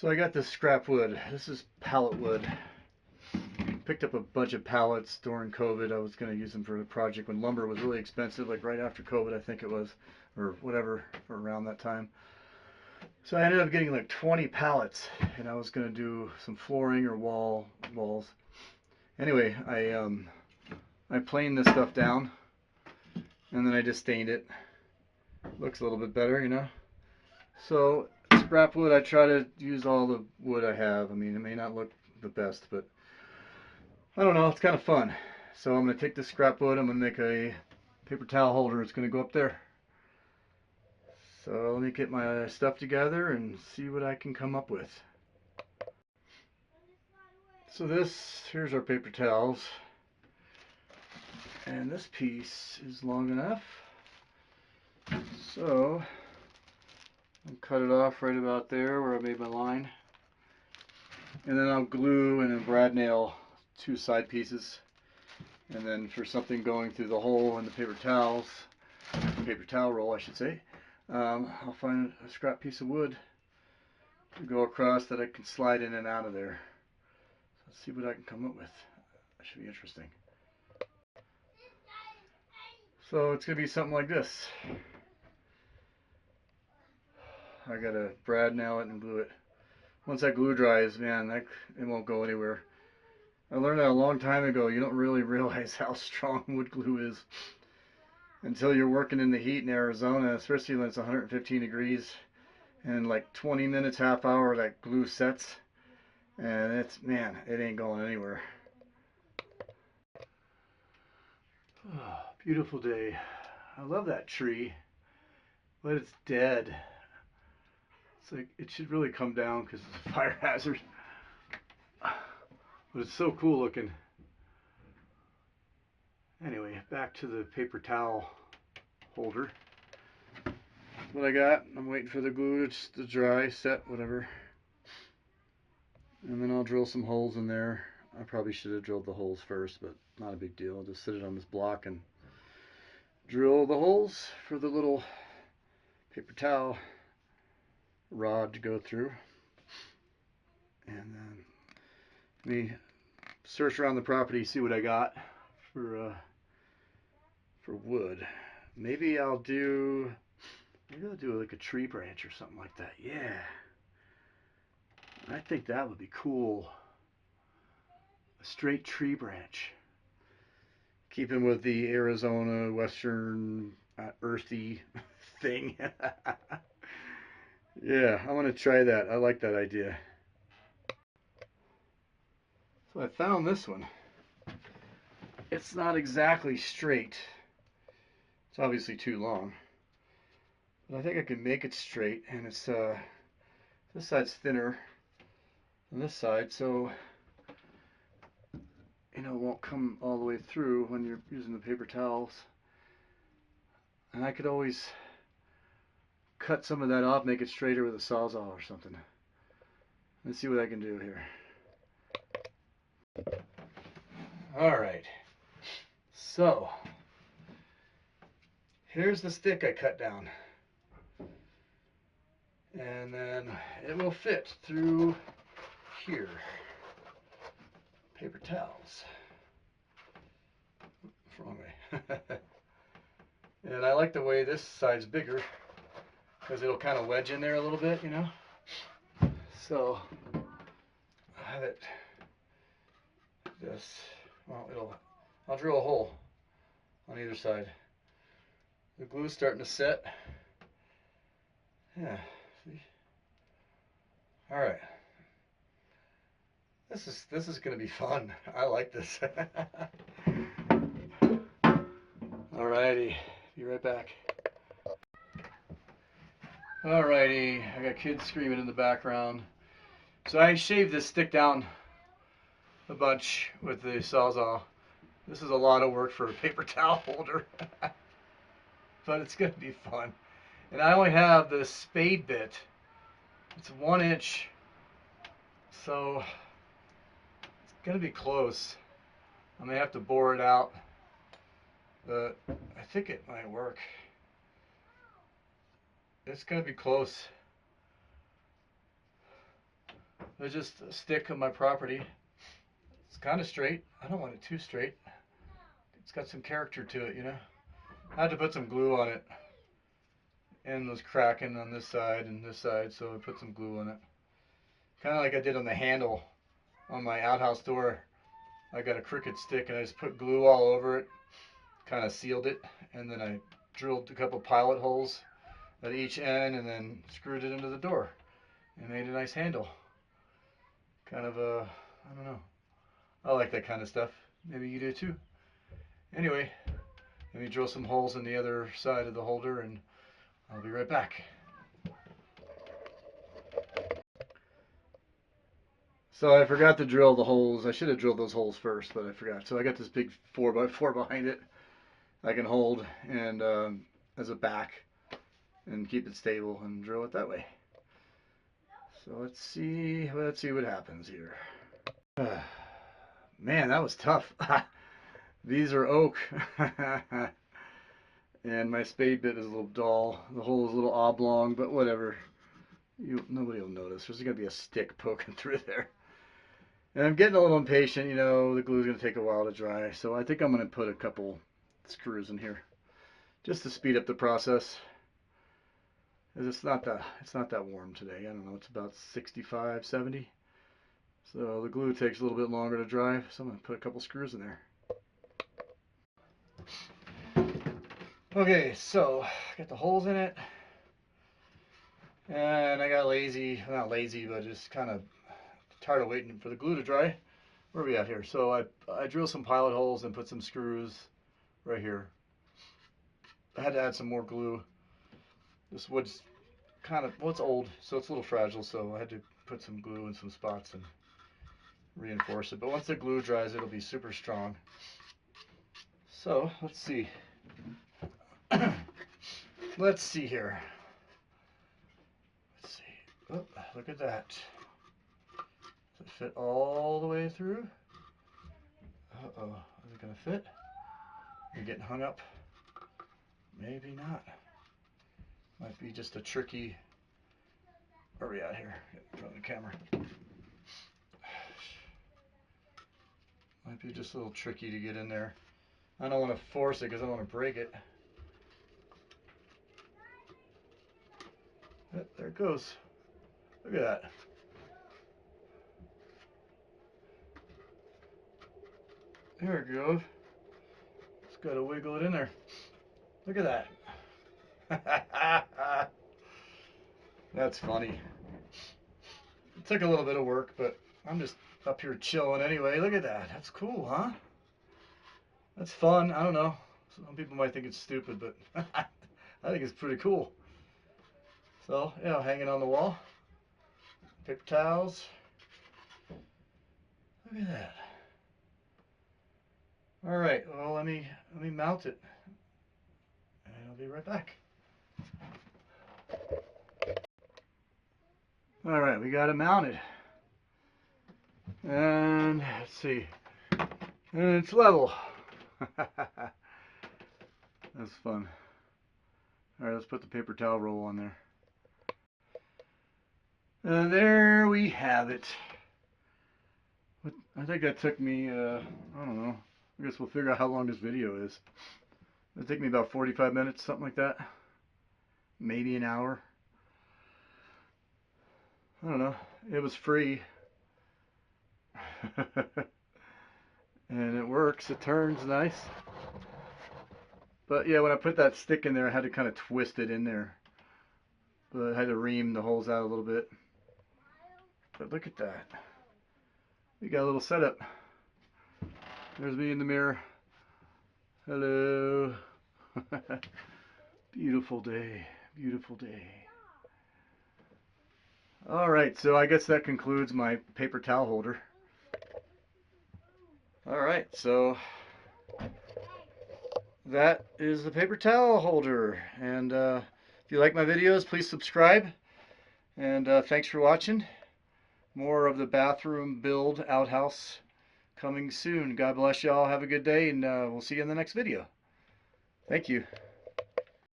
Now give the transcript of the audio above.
So I got this scrap wood. This is pallet wood. Picked up a bunch of pallets during COVID. I was going to use them for a project when lumber was really expensive, like right after COVID, I think it was, or whatever, or around that time. So I ended up getting like 20 pallets, and I was going to do some flooring or walls. Anyway, I planed this stuff down, and then I just stained it. Looks a little bit better, you know. So scrap wood, I try to use all the wood I have. I mean, it may not look the best, but I don't know, it's kind of fun. So I'm going to take this scrap wood, I'm going to make a paper towel holder. It's going to go up there. So let me get my stuff together and see what I can come up with. So here's our paper towels. And this piece is long enough. So I'll cut it off right about there where I made my line. And then I'll glue and then brad nail two side pieces. And then for something going through the hole in the paper towel roll I should say, I'll find a scrap piece of wood to go across that I can slide in and out of there. So let's see what I can come up with. That should be interesting. So it's going to be something like this. I gotta brad nail it and glue it. Once that glue dries, man, it won't go anywhere. I learned that a long time ago. You don't really realize how strong wood glue is until you're working in the heat in Arizona, especially when it's 115 degrees. And like 20 minutes, half hour, that glue sets. And man, it ain't going anywhere. Oh, beautiful day. I love that tree, but it's dead. It's like, it should really come down because it's a fire hazard. But it's so cool looking. Anyway, back to the paper towel holder. What I got, I'm waiting for the glue to dry, set, whatever. And then I'll drill some holes in there. I probably should have drilled the holes first, but not a big deal. I'll just sit it on this block and drill the holes for the little paper towel rod to go through. And then let me search around the property, see what I got for wood. Maybe I'll do like a tree branch or something like that. Yeah, I think that would be cool. A straight tree branch. Keeping with the Arizona Western earthy thing. Yeah, I want to try that. I like that idea. So I found this one. It's not exactly straight. It's obviously too long. But I think I can make it straight, and it's this side's thinner than this side, so you know, it won't come all the way through when you're using the paper towels. And I could always cut some of that off, make it straighter with a sawzall or something. Let's see what I can do here. Alright, so here's the stick I cut down. And then it will fit through here. Paper towels. Wrong way. And I like the way this side's bigger because it'll kind of wedge in there a little bit, you know. So I have it this. Well, I'll drill a hole on either side. The glue's starting to set. Yeah. See? All right. This is gonna be fun. I like this. Alrighty, be right back. Alrighty, I got kids screaming in the background. So I shaved this stick down a bunch with the sawzall. This is a lot of work for a paper towel holder, but it's gonna be fun. And I only have the spade bit. It's 1 inch, so it's gonna be close. I may have to bore it out, but I think it might work. It's gonna be close. It's just a stick on my property. It's kind of straight. I don't want it too straight. It's got some character to it, you know. I had to put some glue on it. And was cracking on this side and this side, so I put some glue on it. Kind of like I did on the handle on my outhouse door. I got a crooked stick and I just put glue all over it, kind of sealed it, and then I drilled a couple pilot holes at each end and then screwed it into the door and made a nice handle. Kind of a, I don't know. I like that kind of stuff. Maybe you do too. Anyway, let me drill some holes in the other side of the holder and I'll be right back. So I forgot to drill the holes. I should have drilled those holes first, but I forgot. So I got this big 4x4 behind it I can hold and as a back and keep it stable and drill it that way. So let's see what happens here. Man, that was tough. These are oak. And my spade bit is a little dull. The hole is a little oblong, but whatever. Nobody will notice. There's going to be a stick poking through there. And I'm getting a little impatient, you know, the glue's going to take a while to dry. So I think I'm going to put a couple screws in here just to speed up the process. It's not that warm today. I don't know, it's about 65, 70. So the glue takes a little bit longer to dry. So I'm going to put a couple screws in there. Okay, so I got the holes in it. And I got lazy, not lazy, but just kind of tired of waiting for the glue to dry. Where are we at here? So I drilled some pilot holes and put some screws right here. I had to add some more glue. This wood's kind of, well, it's old, so it's a little fragile, so I had to put some glue in some spots and reinforce it. But once the glue dries, it'll be super strong. So let's see. Let's see here. Let's see. Oh, look at that. Does it fit all the way through? Uh-oh. Is it going to fit? You're getting hung up? Maybe not. Might be just a tricky... Where are we at here? Get in front of the camera. Might be just a little tricky to get in there. I don't want to force it because I don't want to break it. Yep, there it goes. Look at that. There it goes. Just got to wiggle it in there. Look at that. That's funny. It took a little bit of work, but I'm just up here chilling anyway. Look at that. That's cool, huh? That's fun. I don't know. Some people might think it's stupid, but I think it's pretty cool. So, yeah, hanging on the wall. Paper towels. Look at that. All right, well, let me mount it. And I'll be right back. All right, we got it mounted. And let's see. And it's level. That's fun. All right, let's put the paper towel roll on there. And there we have it. I think that took me, I don't know. I guess we'll figure out how long this video is. It'll take me about 45 minutes, something like that. Maybe an hour. I don't know. It was free. And it works. It turns nice. But yeah, when I put that stick in there, I had to kind of twist it in there. But I had to ream the holes out a little bit. But look at that. We got a little setup. There's me in the mirror. Hello. Beautiful day. Beautiful day. Alright, so I guess that concludes my paper towel holder. Alright, so that is the paper towel holder. And if you like my videos, please subscribe. And thanks for watching. More of the bathroom build outhouse coming soon. God bless y'all. Have a good day, and we'll see you in the next video. Thank you.